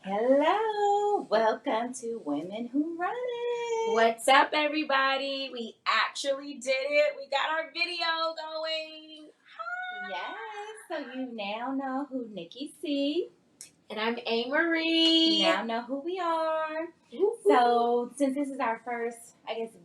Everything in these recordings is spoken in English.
Hello, welcome to Women Who Run It. What's up, everybody? We actually did it. We got our video going. Yes, so you now know who Nikki C. And I'm A. Marie. You now know who we are. So, since this is our first,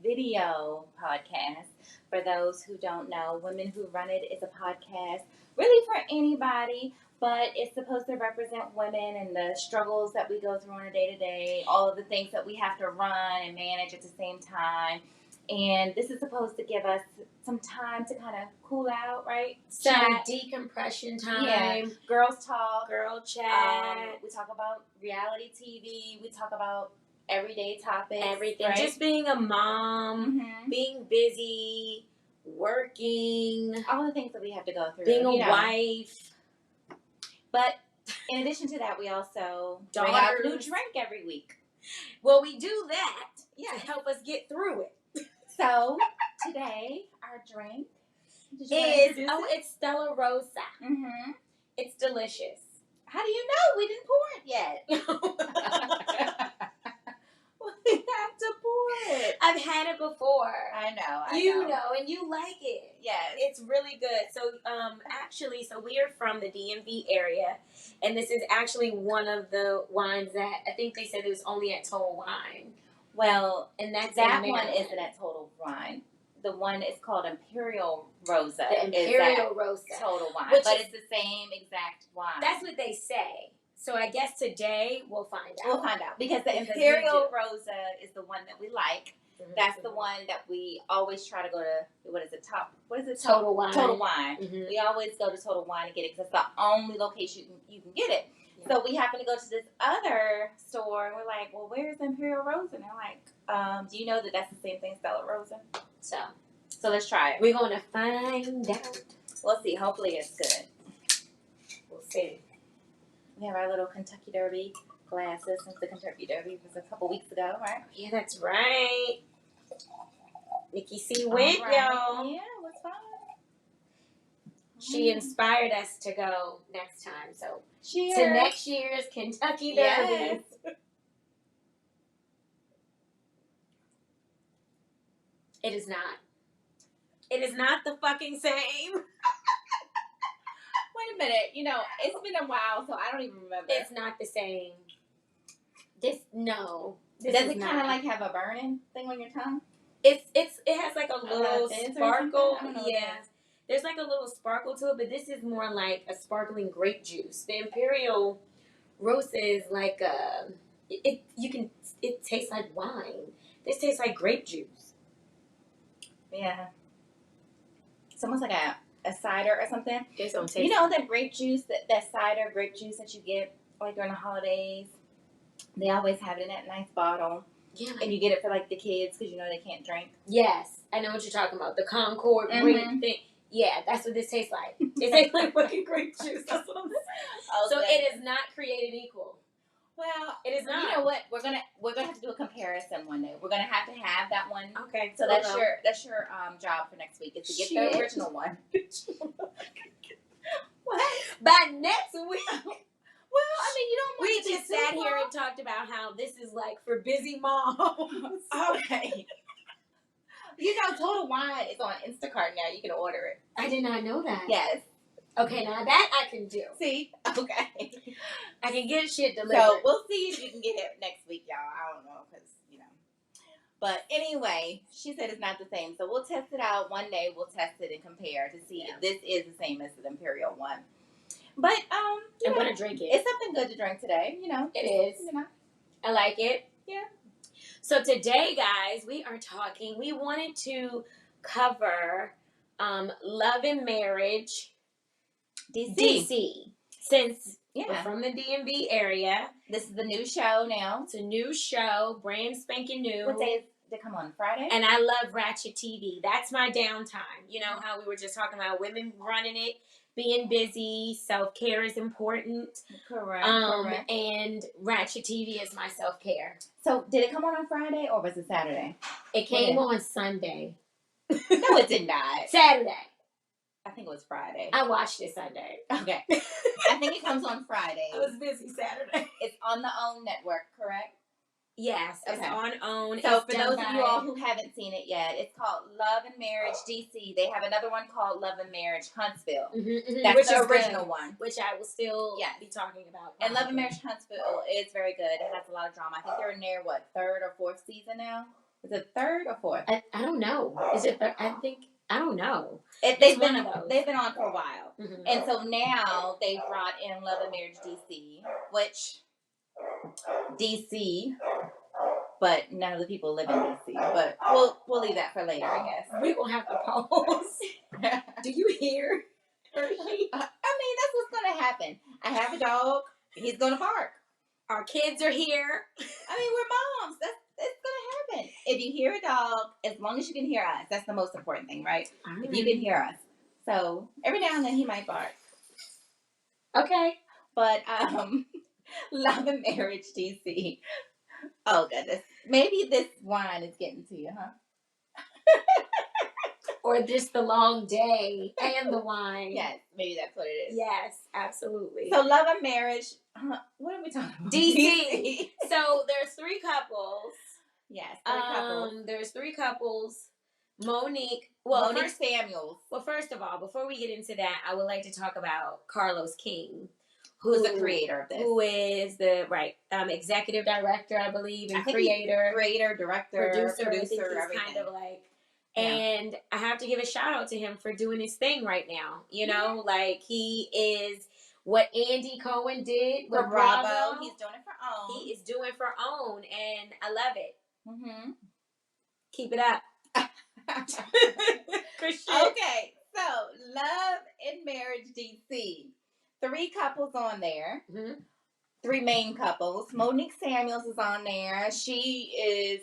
video podcast, for those who don't know, Women Who Run It is a podcast really for anybody, but it's supposed to represent women and the struggles that we go through on a day-to-day, all of the things that we have to run and manage at the same time. And this is supposed to give us some time to kind of cool out, right? Some Chat. decompression time. Yeah. Girls talk. Girl chat. We talk about reality TV. We talk about everyday topics. Everything. Right? Just being a mom, being busy, working. All the things that we have to go through. Being a wife. But in addition to that, we also bring out a new drink every week. Well, we do that to help us get through it. So, today, our drink it's Stella Rosa. Mm-hmm. It's delicious. How do you know? We didn't pour it yet. We have to pour it. I've had it before. I know. You know, and you like it. Yes. It's really good. So, so we are from the DMV area, and this is actually one of the wines that I think they said it was only at Total Wine. Well, and that one isn't at Total Wine. The one is called Imperial Rosa. The Imperial Rosa. Total Wine. But it's the same exact wine. That's what they say. So I guess today we'll find out. We'll find out. Because the Imperial Rosa is the one that we like. Mm-hmm. That's the one that we always try to go to. What is it? Total Wine. Total Wine. Mm-hmm. We always go to Total Wine and get it because it's the only location you can get it. Yeah. So we happen to go to this other store and we're like, well, where's the Imperial Rosa? And they're like, do you know that that's the same thing, Stella Rosa? So let's try it. We're going to find out. We'll see. Hopefully it's good. We'll see. We have our little Kentucky Derby glasses since the Kentucky Derby was a couple weeks ago, right? Yeah, that's right. Nikki C went, y'all. Yeah, it was fun. She inspired us to go next time. So, cheers to next year's Kentucky Derby. Yes. It is not. It is not the fucking same. Wait a minute. You know, it's been a while, so I don't even remember. It's not the same. Does it kind of like have a burning thing on your tongue? It has like a little sparkle. Yeah. There's like a little sparkle to it, but this is more like a sparkling grape juice. The Imperial Rosa is like it tastes like wine. This tastes like grape juice. Yeah. It's almost like a cider or something. There's some taste. You know that grape juice, that cider grape juice that you get like during the holidays? They always have it in that nice bottle. Yeah. And you get it for like the kids because you know they can't drink. Yes. I know what you're talking about. The Concord grape thing. Yeah, that's what this tastes like. It tastes like fucking grape juice. That's what I'm saying. So it is not created equal. Well, it is not. You know what? We're gonna have to do a comparison one day. We're gonna have to have that one. Okay. So that's your job for next week is to get the original one. What? By next week. Well, I mean, you don't want We just sat here and talked about how this is like for busy moms. Okay. You know, Total Wine is on Instacart now. You can order it. I did not know that. Yes. Okay, now that I can do. See? Okay. I can get shit delivered. So, we'll see if you can get it next week, y'all. I don't know, because, you know. But anyway, she said it's not the same. So, we'll test it out. One day, we'll test it and compare to see if this is the same as the Imperial one. But, I'm going to drink it. It's something good to drink today, you know. It is. You know. I like it. Yeah. So today, guys, we wanted to cover love and marriage, DC. Since we're from the DMV area. This is the new show now. It's a new show, brand spanking new. What day did it come on? Friday? And I love Ratchet TV. That's my downtime. You know how we were just talking about women running it, being busy, self-care is important. Correct. And Ratchet TV is my self-care. So, did it come on Friday or was it Saturday? It came on Sunday. No, it did not. Saturday. I think it was Friday. I watched it Sunday. Okay. I think it comes on Friday. I was busy Saturday. It's on the OWN network, correct? Yes, it's Okay. on OWN. So it's for those of you all who haven't seen it yet, it's called Love and Marriage DC. They have another one called Love and Marriage Huntsville. That's which the is original good, one. which I will still be talking about. And Love and Marriage Huntsville is very good. It has a lot of drama. I think they're in their, third or fourth season now? Is it third or fourth? I don't know. Is it third? I don't know. They've been on for a while. Mm-hmm. And so now they've brought in Love and Marriage DC, which DC... But none of the people live in DC. But we'll leave that for later, I guess. We're going to have to pause. Do you hear? I mean, that's what's going to happen. I have a dog. He's going to bark. Our kids are here. I mean, we're moms. It's going to happen. If you hear a dog, as long as you can hear us, that's the most important thing, right? If you can hear us. So every now and then he might bark. Okay. But Love and Marriage DC. Oh, goodness. Maybe this wine is getting to you, huh? Or just the long day and the wine. Yes, maybe that's what it is. Yes, absolutely. So, Love and Marriage. What are we talking about? DC. So, there's 3 couples. Yes, 3 couples. There's 3 couples. Monique Samuels. Well, first of all, before we get into that, I would like to talk about Carlos King. Who's the creator of this? Who is the executive director, I believe, and creator, director, producer, everything. Kind of like. Yeah. And I have to give a shout out to him for doing his thing right now. You know, like he is what Andy Cohen did for Bravo. He's doing it for OWN. He is doing for OWN, and I love it. Mm-hmm. Keep it up. Okay, so Love and Marriage DC. 3 couples on there. Mm-hmm. 3 main couples. Monique Samuels is on there. She is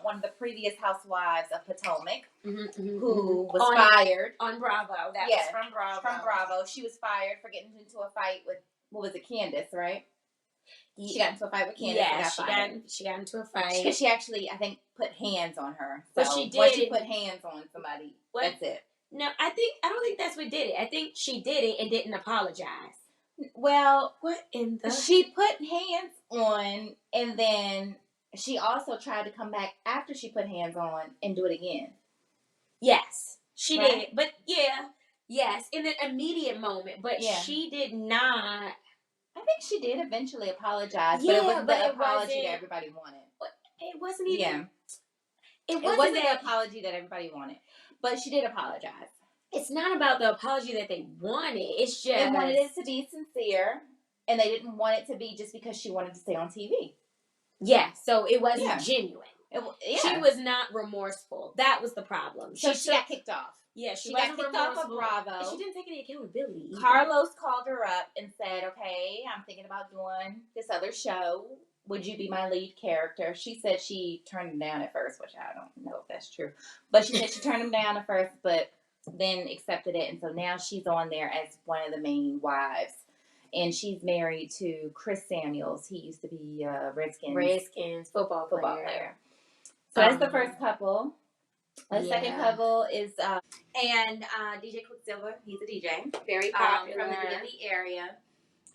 one of the previous housewives of Potomac, who was fired. On Bravo. That was from Bravo. From Bravo. She was fired for getting into a fight with, what was it, Candace, right? She got into a fight with Candace. Yeah, she got into a fight. She actually, I think, put hands on her. So but she did. Once you put hands on somebody, that's it. No, I don't think that's what did it. I think she did it and didn't apologize. Well, what in the... She put hands on, and then she also tried to come back after she put hands on and do it again. Yes, she did. But yes, in an immediate moment. But she did not... I think she did eventually apologize, but it wasn't the apology that everybody wanted. It wasn't even... Yeah. It wasn't the apology that everybody wanted, but she did apologize. It's not about the apology that they wanted. It's just... They wanted it to be sincere, and they didn't want it to be just because she wanted to stay on TV. Yeah, so it wasn't genuine. She was not remorseful. That was the problem. So she got kicked off. Yeah, she got kicked off of Bravo. And she didn't take any accountability either. Carlos called her up and said, okay, I'm thinking about doing this other show. Would you be my lead character? She said she turned him down at first, which I don't know if that's true. But she said she turned him down at first, but then accepted it. And so now she's on there as one of the main wives. And she's married to Chris Samuels. He used to be Redskins football player. So that's the first couple. The second couple is DJ Quicksilver. He's a DJ. Very popular. From the DMV area.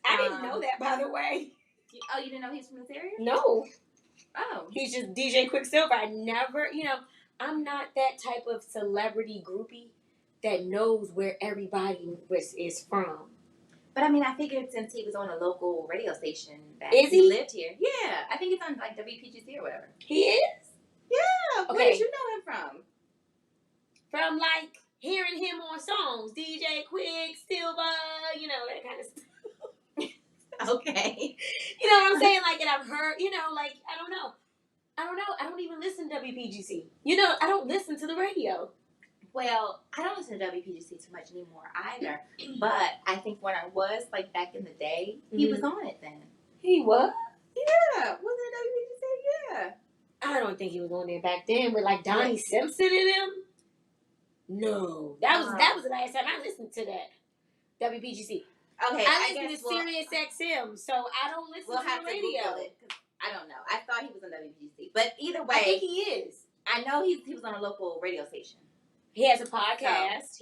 I didn't know that, by the way. Oh, you didn't know he's from this area? No. Oh. He's just DJ Quicksilver. I never, I'm not that type of celebrity groupie that knows where everybody is from. But I mean, I figured since he was on a local radio station that he lived here. Yeah. I think it's on like WPGC or whatever. He is? Yeah. Okay. Where did you know him from? From like hearing him on songs. DJ Quicksilver, that kind of stuff. Okay. You know what I'm saying? Like, and I've heard, like, I don't know. I don't even listen to WPGC. I don't listen to the radio. Well, I don't listen to WPGC too much anymore either. But I think when I was, like, back in the day, he was on it then. He was? Yeah. Wasn't it WPGC? Yeah. I don't think he was on there back then with, like, Donnie Simpson in him. No. That was the last time I listened to that. WPGC. Okay, I listen to Sirius XM, so I don't listen to the radio. Google it, 'cause I don't know. I thought he was on WPGC, but either way, I think he is. I know he was on a local radio station. He has a podcast.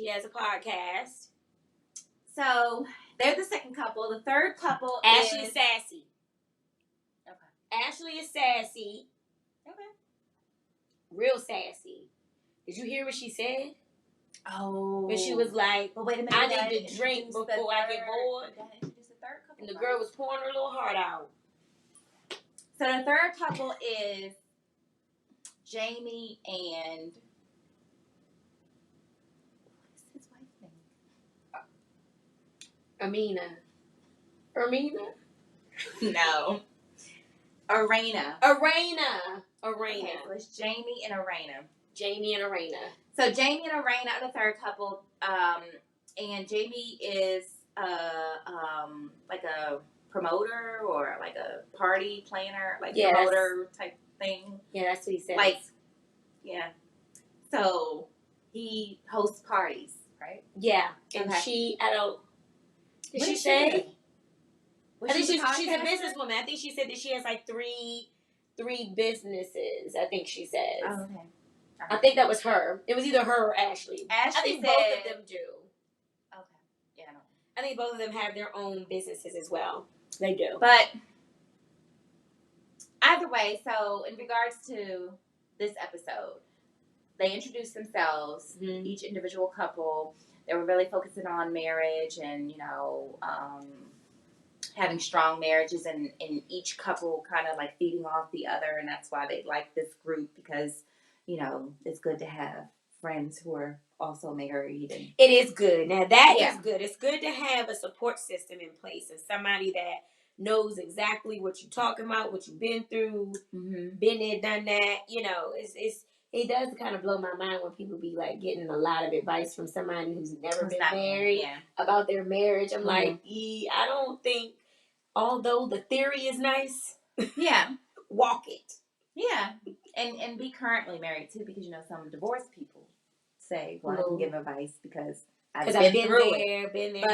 So they're the second couple. The third couple Ashley's is sassy. Okay. Ashley is sassy. Okay. Real sassy. Did you hear what she said? Oh. When she was like, but wait a minute, I need to drink before I get bored. And the girl was pouring her little heart out. So the third couple is Jamie and what is his wife's name? Ermina? No. Arena. Okay, So it's Jamie and Arena. Jamie and Arena. So Jamie and Arena are the third couple. And Jamie is like a promoter or like a party planner, like promoter type thing. Yeah, that's what he said. Like, yeah. So he hosts parties, right? Yeah. And okay. Did she say? I think she's a businesswoman. I think she said that she has like three businesses. I think she says. Oh, okay. I think that was her. It was either her or Ashley. I think both of them do. Okay. Yeah. I think both of them have their own businesses as well. They do. But either way, so in regards to this episode, they introduced themselves, each individual couple. They were really focusing on marriage and, having strong marriages and each couple kind of like feeding off the other. And that's why they like this group because, it's good to have friends who are also married. And it is good. Now that is good. It's good to have a support system in place and somebody that knows exactly what you're talking about, what you've been through, been there, done that. It does kind of blow my mind when people be like getting a lot of advice from somebody who's never been married about their marriage. I'm like, I don't think, although the theory is nice, walk it. Yeah, and be currently married too, because some divorced people say, "Well, I can give advice because I've been through it." Been there,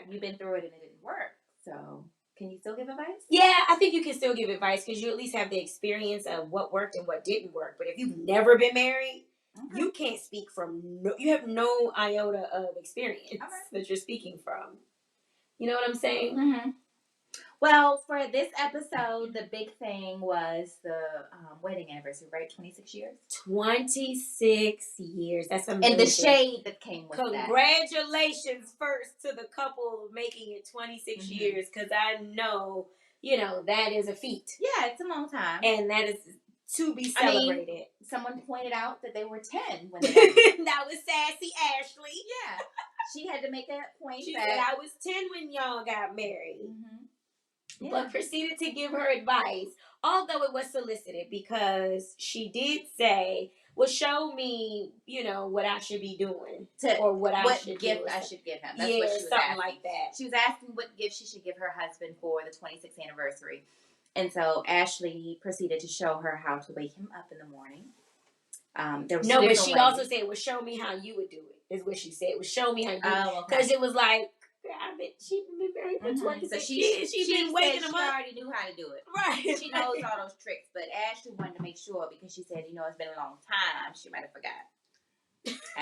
but you've been through it and it didn't work. So, can you still give advice? Yeah, I think you can still give advice because you at least have the experience of what worked and what didn't work. But if you've never been married, you can't speak from. You have no iota of experience that you're speaking from. You know what I'm saying? Mm-hmm. Well, for this episode, the big thing was the wedding anniversary, right? 26 years? 26 years. That's amazing. And the shade that came with that. Congratulations first to the couple making it 26 years, because I know, that is a feat. Yeah, it's a long time. And that is to be celebrated. I mean, someone pointed out that they were 10 when they got That was sassy Ashley. Yeah. She had to make that point. She said, I was 10 when y'all got married. Yeah. But proceeded to give her advice, although it was solicited, because she did say, well, show me, what I should be doing. Or what gift I should give him. That's what she was something asking. Like that. She was asking what gift she should give her husband for the 26th anniversary. And so Ashley proceeded to show her how to wake him up in the morning. But she also said, well, show me how you would do it, is what she said. Well, show me how you would. Because it was like, she's been married for 26 years. She's been waking them up. She already knew how to do it. Right. She knows all those tricks. But Ashley wanted to make sure because she said, it's been a long time. She might have forgot.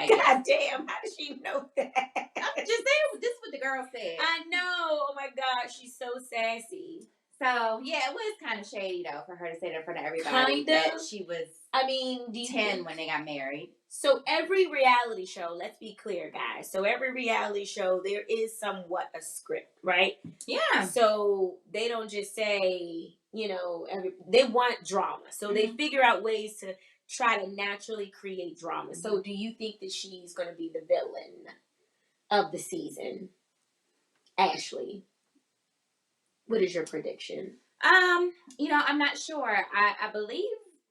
God damn, how did she know that? I'm just saying, this is what the girl said. I know. Oh my God, she's so sassy. So, yeah, it was kind of shady, though, for her to say that in front of everybody. That she was 10 when they got married. So every reality show, let's be clear, guys. So every reality show, there is somewhat a script, right? Yeah. So they don't just say, they want drama. So they figure out ways to try to naturally create drama. So do you think that she's going to be the villain of the season? Ashley, what is your prediction? I'm not sure. I believe,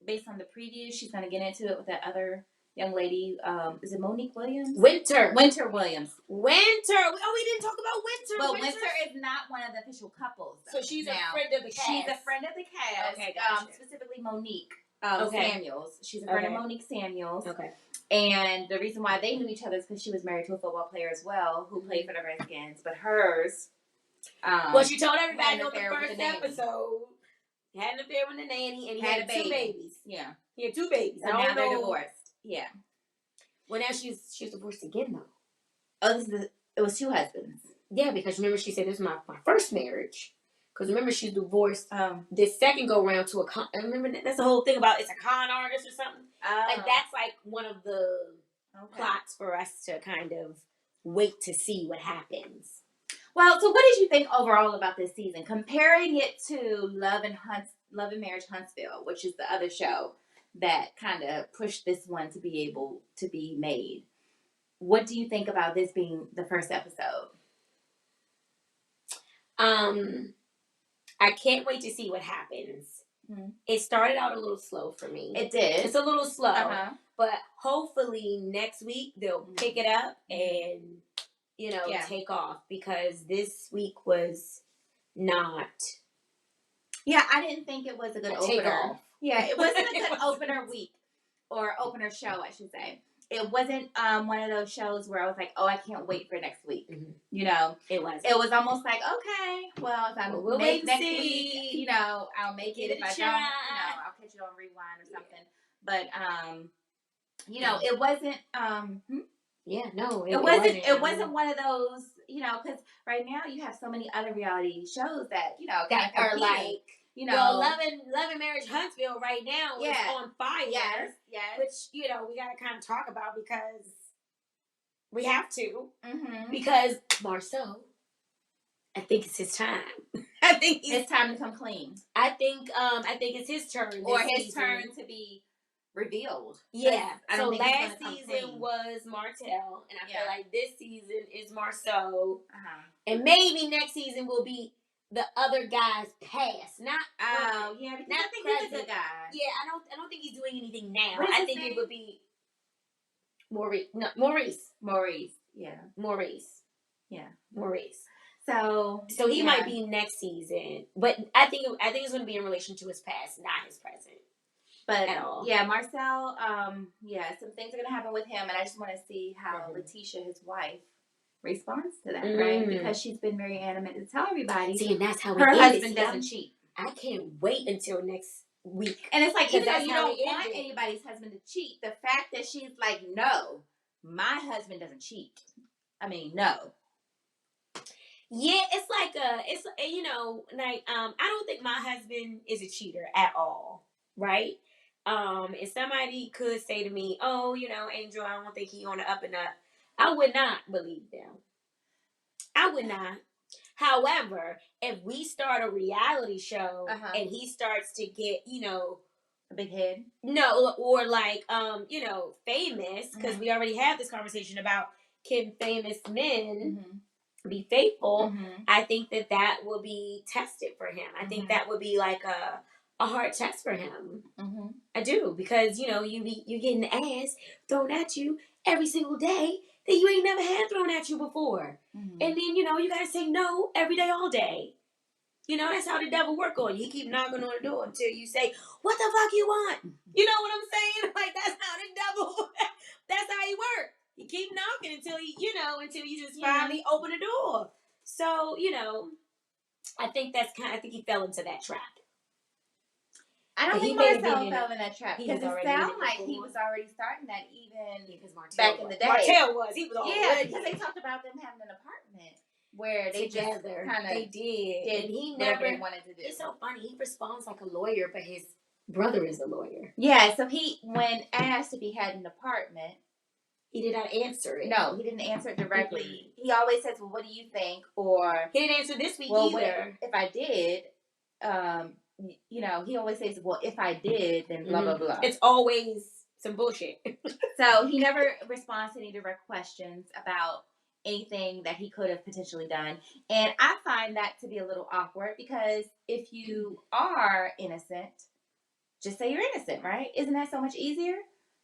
based on the preview, she's going to get into it with that other young lady, is it Monique Williams? Winter Williams. Winter. Oh, we didn't talk about Winter. Well, Winter is not one of the official couples, though. So she's a friend of the cast. She's a friend of the cast. Okay, gotcha. Specifically Monique Samuels. She's a friend of Monique Samuels. Okay. And the reason why they knew each other is because she was married to a football player as well, who played for the Redskins. But hers... well, she told everybody on the first episode, he had an affair with the nanny, and he had 2 babies. Yeah. He had 2 babies. So now they're divorced. Yeah. Well, now she's divorced again, though. Oh, it was 2 husbands. Yeah, because remember she said this is my first marriage. Because remember she's divorced this second go round to a con. Remember that's the whole thing about it's a con artist or something. Like that's like one of the plots for us to kind of wait to see what happens. Well, so what did you think overall about this season? Comparing it to Love and Marriage Huntsville, which is the other show that kind of pushed this one to be able to be made. What do you think about this being the first episode? I can't wait to see what happens. Mm-hmm. It started out a little slow for me. It did. It's a little slow. But hopefully next week they'll pick it up and, take off. Because this week was not... Yeah, I didn't think it was a good opener. Yeah, it wasn't a good opener week. Or opener show, I should say. It wasn't one of those shows where I was like, oh, I can't wait for next week. Mm-hmm. It was. It was almost like, okay, well, if I make next week, I'll make it. If I don't, I'll catch it on rewind or something. But, it wasn't. It wasn't one of those, because right now you have so many other reality shows that, that are like. Well, Love and Marriage Huntsville right now is on fire. Yes. Which, we got to kind of talk about because we have to. Mm-hmm. Because Marcel, I think it's his time. I think it's time to come clean. I think it's his turn. Or his turn to be revealed. Yeah. So last season was Martell, and I feel like this season is Marcel. And maybe next season will be the other guy's past, because I think he's a good guy. Yeah, I don't think he's doing anything now. I think it would be Maurice. No, Maurice. Yeah. Maurice. Yeah. Maurice. So he might be next season, but I think it's going to be in relation to his past, not his present. But at all. Yeah, Marcel. Some things are going to happen with him, and I just want to see how Letitia, his wife, responds to that, right? Because she's been very adamant to tell everybody. See, and that's how her husband doesn't cheat. I can't wait until next week. And it's like, even though you don't want anybody's husband to cheat, the fact that she's like, no, my husband doesn't cheat. I mean, no. Yeah, it's like I don't think my husband is a cheater at all, right? If somebody could say to me, oh, Angel, I don't think he on the up and up, I would not believe them. I would not. However, if we start a reality show and he starts to get, a big head, or like, famous, because we already had this conversation about can famous men be faithful? I think that will be tested for him. I think that would be like a hard test for him. I do, because you're getting the ass thrown at you every single day that you ain't never had thrown at you before. And then, you got to say no every day, all day. That's how the devil work on you. He keep knocking on the door until you say, what the fuck you want? You know what I'm saying? Like, that's how the devil, that's how he work. He keep knocking until you just finally open the door. So, I think I think he fell into that trap. I don't think Marcel fell in that trap, because it sounded like he was already starting that even back in the day. Martell was. He was already. Yeah, because they talked about them having an apartment where they together. Just kind of they did. And he never wanted to do. It's so funny. He responds like a lawyer, but his brother is a lawyer. Yeah, so when asked if he had an apartment, he did not answer it. No, he didn't answer it directly. He always says, well, what do you think? Or he didn't answer this week either. If I did, he always says, well, if I did, then blah, blah, blah. It's always some bullshit. So he never responds to any direct questions about anything that he could have potentially done. And I find that to be a little awkward, because if you are innocent, just say you're innocent, right? Isn't that so much easier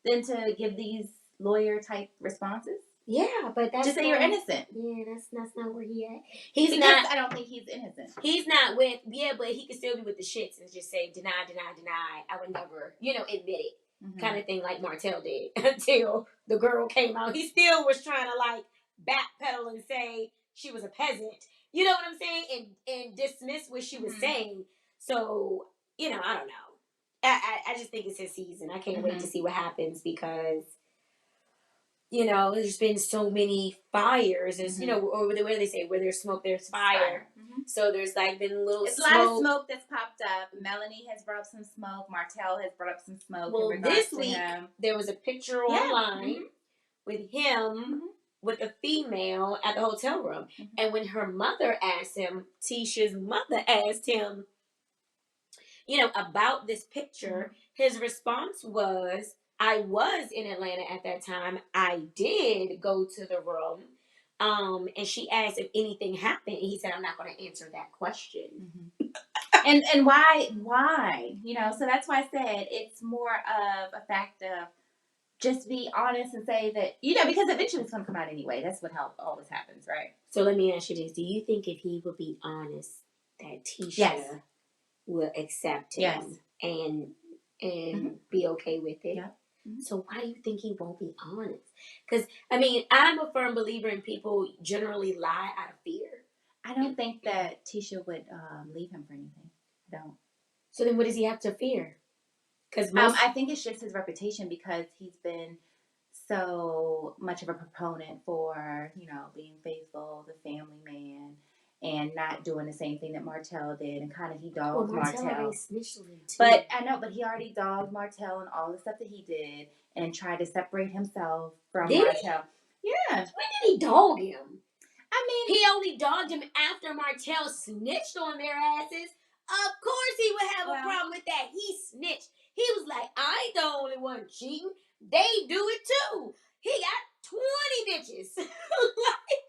than to give these lawyer-type responses? Yeah, but that's just say you're innocent. Yeah, that's not where he at. I don't think he's innocent. He's not with. Yeah, but he can still be with the shits and just say deny. I would never, admit it, kind of thing, like Martell did until the girl came out. He still was trying to like backpedal and say she was a peasant. You know what I'm saying? And dismiss what she was saying. So I don't know. I just think it's his season. I can't wait to see what happens, because you know, there's been so many fires. There's, you know, or the way they say, where there's smoke, there's fire. So there's like been little It's smoke. A lot of smoke that's popped up. Melanie has brought up some smoke. Martell has brought up some smoke. Well, this week there was a picture online with him with a female at the hotel room. And when her mother asked him, Tisha's mother asked him, you know, about this picture, his response was, I was in Atlanta at that time. I did go to the room. And she asked if anything happened. And he said, I'm not going to answer that question. And why? You know, so that's why I said it's more of a fact of just be honest and say that, you know, because eventually it's going to come out anyway. That's what always happens, right? So let me ask you this. Do you think if he would be honest that Tisha will accept him and be okay with it? Yeah. So why do you think he won't be honest? Because, I mean, I'm a firm believer in people generally lie out of fear. I don't think that Tisha would leave him for anything. I don't. So then what does he have to fear? Because I think it's just his reputation, because he's been so much of a proponent for, you know, being faithful, the family man, and not doing the same thing that Martell did, and kind of he dogged Martell. But I know, but he already dogged Martell and all the stuff that he did, and tried to separate himself from Martell. Yeah. When did he dog him? I mean, he only dogged him after Martell snitched on their asses. Of course he would have a problem with that. He snitched. He was like, I ain't the only one cheating. They do it too. He got 20 bitches. Like,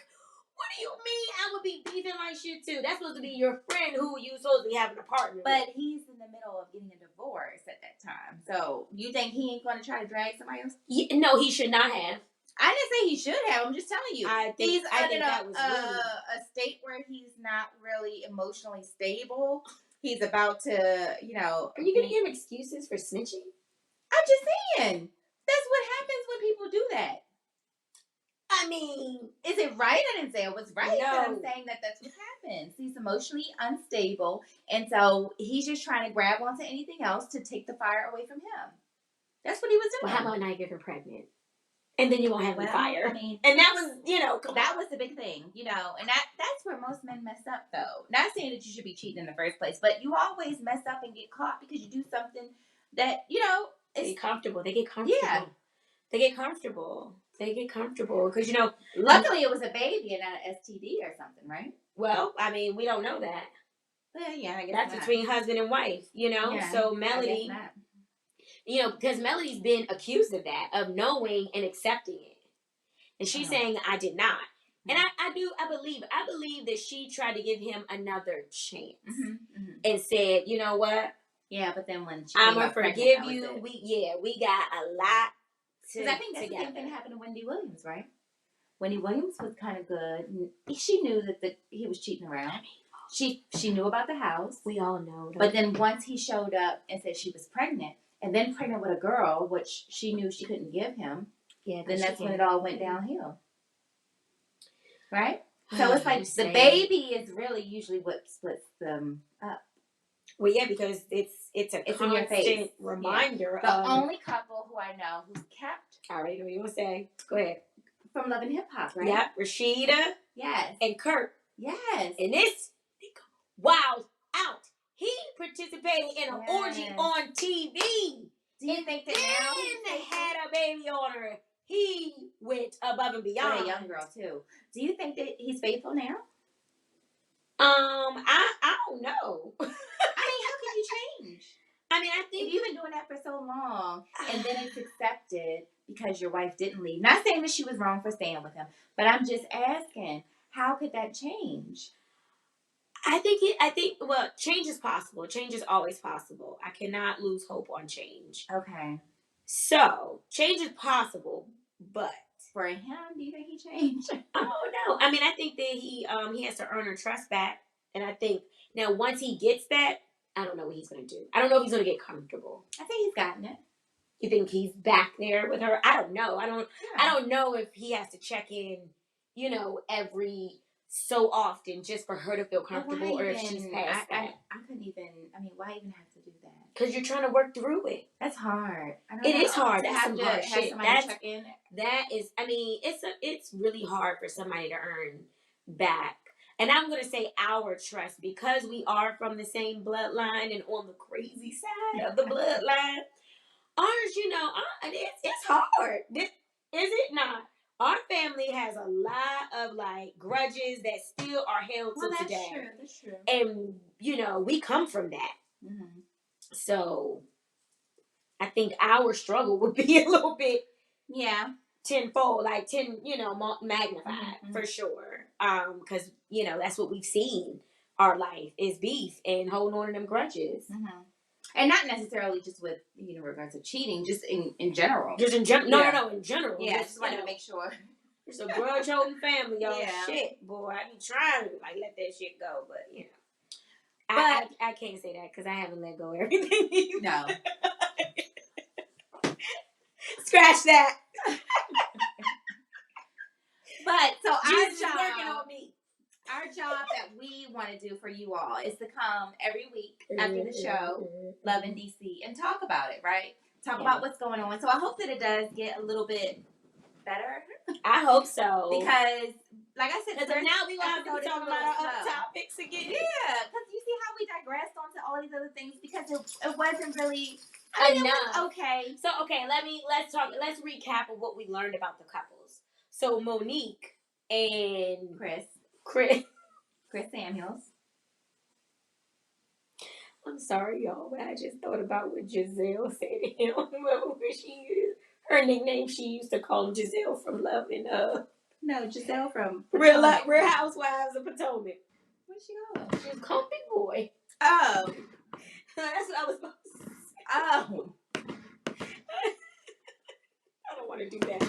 what do you mean I would be beefing like shit too? That's supposed to be your friend who you supposed to be having a partner with. But he's in the middle of getting a divorce at that time. So you think he ain't going to try to drag somebody else? No, he should not have. I didn't say he should have. I'm just telling you. I think that was a state where he's not really emotionally stable. He's about to, you know. Are you going to give excuses for snitching? I'm just saying. That's what happens when people do that. I mean, is it right? I didn't say it was right. No. But I'm saying that that's what happens. He's emotionally unstable. And so he's just trying to grab onto anything else to take the fire away from him. That's what he was doing. Well, how about not get her pregnant? And then you won't have the fire. I mean, and that was, you know, that was the big thing, you know, and that's where most men mess up, though. Not saying that you should be cheating in the first place, but you always mess up and get caught because you do something that, you know, they get comfortable. They get comfortable. Yeah. They get comfortable. Because, you know, luckily it was a baby and not an STD or something, right? Well, I mean, we don't know that. Well, yeah, I guess that's between husband and wife, you know? Yeah, so Melody, you know, because Melody's been accused of that, of knowing and accepting it. And she's saying, I did not. And I believe that she tried to give him another chance and said, you know what? Yeah, but then when I'm going to forgive you. We got a lot because I think that's the same thing happened to Wendy Williams, right? Wendy Williams was kind of good. She knew that he was cheating around. She knew about the house. We all know. But then once he showed up and said she was pregnant, and then pregnant with a girl, which she knew she couldn't give him, then that's when it all went downhill. Right? So it's like the baby is really usually what splits them up. Well, yeah, because it's in your face reminder. Yeah. The only couple who I know who's kept. All right, what do you want to say? Go ahead. From Love and Hip Hop, right? Yep, Rashida. Yes. And Kurt. Yes. And this wild out. He participated in an orgy on TV. Do you think that now he had a baby on her? He went above and beyond. With a young girl too. Do you think that he's faithful now? I don't know. I mean, how can you change? I mean, I think if you've been doing that for so long, and then it's accepted because your wife didn't leave. Not saying that she was wrong for staying with him, but I'm just asking, how could that change? I think change is possible. Change is always possible. I cannot lose hope on change. Okay. So, change is possible, but for him, do you think he changed? I don't know. I mean, I think that he has to earn her trust back. And I think now once he gets that, I don't know what he's going to do. I don't know if he's going to get comfortable. I think he's gotten it. You think he's back there with her? I don't know. I don't know if he has to check in, you know, every so often just for her to feel comfortable, or if she's past that. I couldn't even. I mean, why even have to do that? Because you're trying to work through it. That's hard. It is hard. That's some hard have shit. Check in. That is. I mean, it's really hard for somebody to earn back. And I'm gonna say our trust, because we are from the same bloodline and on the crazy side of the bloodline. Ours, it's hard. Is it not? Our family has a lot of like grudges that still are held to today. That's true. And we come from that. Mm-hmm. So I think our struggle would be a little bit, tenfold, like 10, magnified for sure. Because that's what we've seen. Our life is beef and holding on to them grudges. Mm-hmm. And not necessarily just with, regards to cheating, just in general. Just in general. No, in general. Yeah, just wanted to make sure. It's a grudge holding family, y'all. Yeah. Shit, boy. I be trying to, let that shit go, but, I can't say that because I haven't let go of everything either. No. Scratch that. But, so Jesus is working on me. Our job that we want to do for you all is to come every week after the show, Love in DC, and talk about it, right? Talk about what's going on. So I hope that it does get a little bit better. I hope so. Because, like I said, now we want to be talking about our other topics again. Yeah, because you see how we digressed onto all these other things because it wasn't really enough. Okay. So, let's recap of what we learned about the couples. So, Monique and Chris Samuels. I'm sorry, y'all, but I just thought about what Giselle said to him. Remember where she is? Her nickname, she used to call him Giselle from Love and No, Giselle from Real Housewives of Potomac. What'd she call him? She was called Big Boy. Oh. That's what I was supposed to say. Oh. I don't want to do that.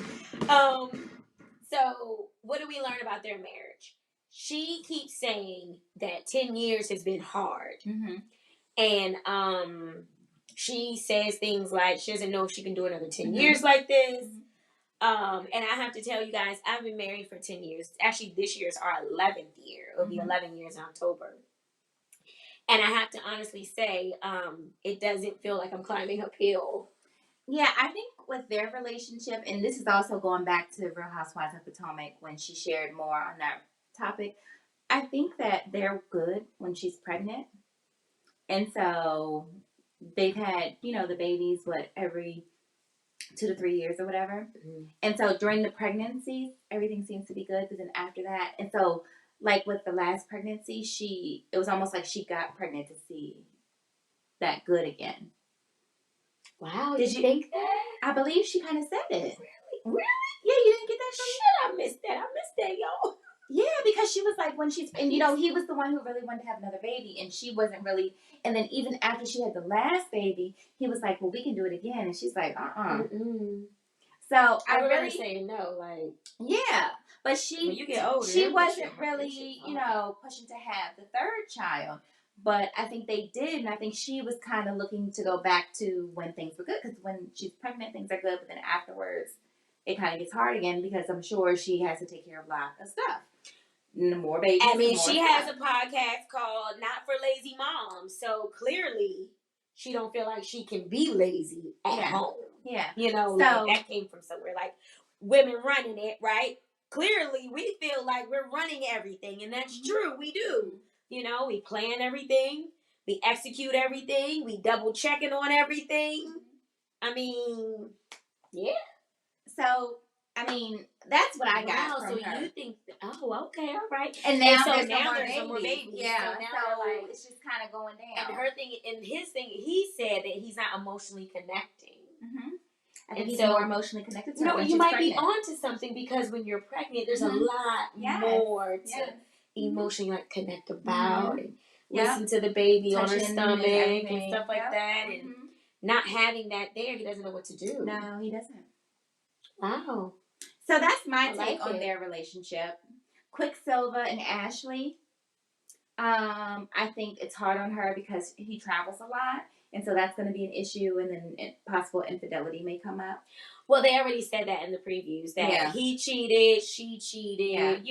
So what do we learn about their marriage? She keeps saying that 10 years has been hard. Mm-hmm. And she says things like she doesn't know if she can do another 10 years like this. And I have to tell you guys, I've been married for 10 years. Actually, this year is our 11th year. It'll be 11 years in October. And I have to honestly say, it doesn't feel like I'm climbing uphill. Yeah, I think with their relationship, and this is also going back to Real Housewives of Potomac when she shared more on that topic, I think that they're good when she's pregnant. And so they've had, the babies, every 2 to 3 years or whatever. Mm-hmm. And so during the pregnancies, everything seems to be good. But then after that, and so like with the last pregnancy, it was almost like she got pregnant to see that good again. Wow, did you think that? I believe she kind of said it. Really? Yeah, you didn't get that from me? Shit, I missed that, y'all. Yeah, because she was like, when she's, and he was the one who really wanted to have another baby, and she wasn't really, and then even after she had the last baby, he was like, well, we can do it again, and she's like, Mm-mm. So I really saying no, like. Yeah, but when you get older, she wasn't really, pushing to have the third child. But I think they did, and I think she was kind of looking to go back to when things were good, because when she's pregnant, things are good, but then afterwards, it kind of gets hard again, because I'm sure she has to take care of a lot of stuff. More babies. I mean, she has a podcast called Not for Lazy Moms, so clearly she don't feel like she can be lazy at home. Yeah. That came from somewhere. Like, women running it, right? Clearly, we feel like we're running everything, and that's true. We do. We plan everything. We execute everything. We double checking on everything. I mean, yeah. So, I mean, that's what I got from her. So you think, okay, all right. And now there's no more babies. Yeah. So it's just kind of going down. And her thing, and his thing, he said that he's not emotionally connecting. Mm-hmm. I think he's more emotionally connected to her when you might pregnant. be onto something, because when you're pregnant, there's a lot more to emotionally connect about and listen to the baby on her stomach and stuff like that. And not having that there, he doesn't know what to do. No, he doesn't. Wow. So that's my take on their relationship. Quicksilver and Ashley. I think it's hard on her because he travels a lot. And so that's going to be an issue, and then possible infidelity may come up. Well, they already said that in the previews, that he cheated, she cheated,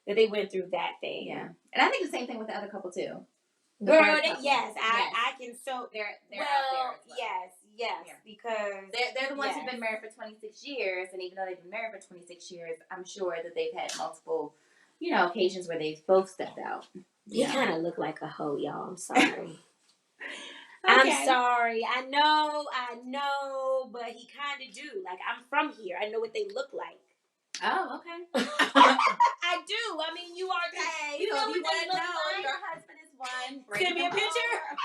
that they went through that thing. Yeah. And I think the same thing with the other couple too. Girl, I can so they're out there as well. Yes, yeah. Because they're the ones who've been married for 26 years, and even though they've been married for 26 years, I'm sure that they've had multiple, occasions where they've both stepped out. He kind of looked like a hoe, y'all. I'm sorry. Okay. I'm sorry. I know, but he kind of do. Like, I'm from here. I know what they look like. Oh, okay. I do. I mean, you are. Okay, you so know if you what they want to look know like? your husband is one. Send me a picture.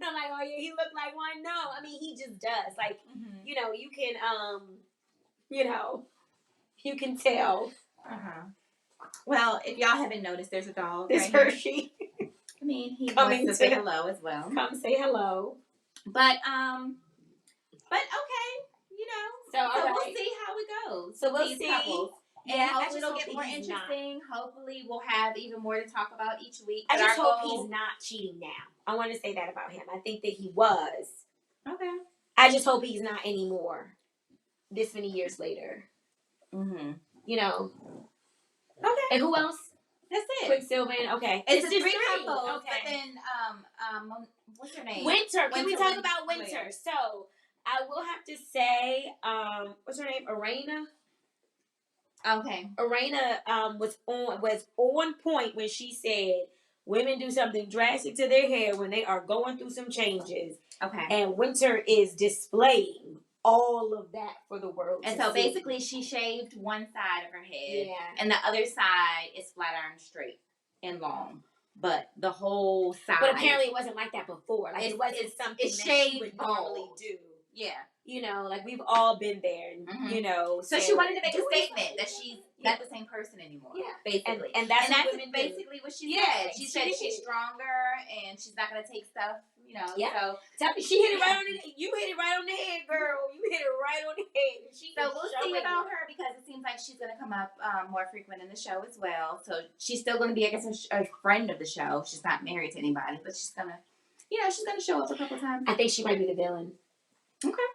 I'm like, oh yeah, he looked like one. No, I mean, he just does. Like, you can, you can tell. Well, if y'all haven't noticed, there's a dog. This Hershey. I mean, he wants to say hello as well. Come say hello. But okay, so we'll see how it goes. So we'll see. Couples. And hopefully it'll get more interesting. Hopefully we'll have even more to talk about each week. I just hope he's not cheating now. I want to say that about him. I think that he was. Okay. I just hope he's not anymore. This many years later. Mm-hmm. Okay. And who else? That's it. Quicksilver. Okay. It's just three couples. Okay. But then, what's her name? Winter. Can we talk about Winter? So, I will have to say, what's her name? Arena. Okay. Arena was on point when she said women do something drastic to their hair when they are going through some changes. Okay. And Winter is displaying all of that for the world. And so basically she shaved one side of her head. Yeah. And the other side is flat iron straight and long. But the whole side. But apparently it wasn't like that before. Like it wasn't something that she would normally do. Yeah. Like we've all been there, So she wanted to make a statement that she's not the same person anymore. Yeah. Basically. And that's basically what she said. She said she's stronger and she's not going to take stuff, Yeah. So she hit it right on the head. You hit it right on the head, girl. You hit it right on the head. So we'll see about her because it seems like she's going to come up more frequent in the show as well. So she's still going to be, I guess, a friend of the show. She's not married to anybody, but she's going to, she's going to show up a couple times. I think she might be the villain. Okay.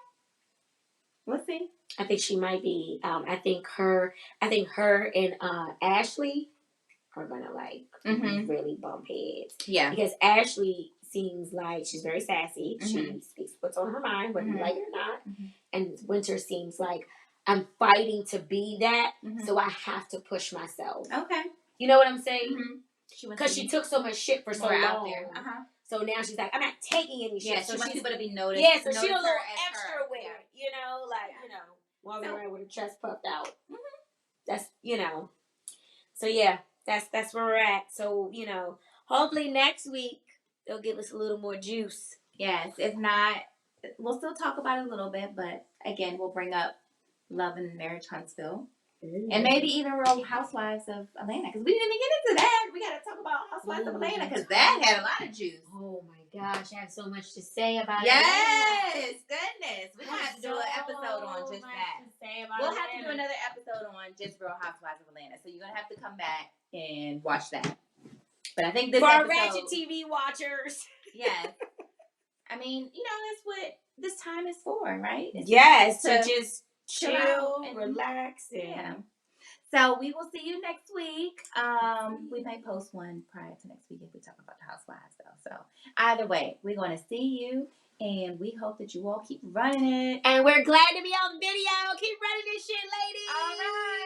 We'll see. I think she might be. I think her and Ashley are gonna really bump heads. Yeah. Because Ashley seems like she's very sassy. Mm-hmm. She speaks what's on her mind, whether you like it or not. Mm-hmm. And Winter seems like I'm fighting to be that, so I have to push myself. Okay. You know what I'm saying? Because she took so much shit for so long. Out there. So now she's like, I'm not taking any shit. Yeah, so she's people to be noticed. Yeah, so she's a little extra with it, walking around with her chest puffed out. Mm-hmm. That's, So yeah, that's where we're at. So, hopefully next week they'll give us a little more juice. Yes, if not, we'll still talk about it a little bit, but again, we'll bring up Love and Marriage Huntsville. And maybe even Real Housewives of Atlanta, because we didn't even get into that. We got to talk about Housewives of Atlanta, because that had a lot of juice. Oh my gosh, I have so much to say about it. Yes, goodness. We're going to have to do an episode on just that. We'll have to do another episode on just Real Housewives of Atlanta. So you're going to have to come back and watch that. But I think this episode... For our Ratchet TV watchers. Yes. I mean, that's what this time is for, right? It's to just chill and relax. So we will see you next week. We may post one prior to next week if we talk about the Housewives, though. So either way, we're going to see you, and we hope that you all keep running it. And we're glad to be on video. Keep running this shit, ladies. All right.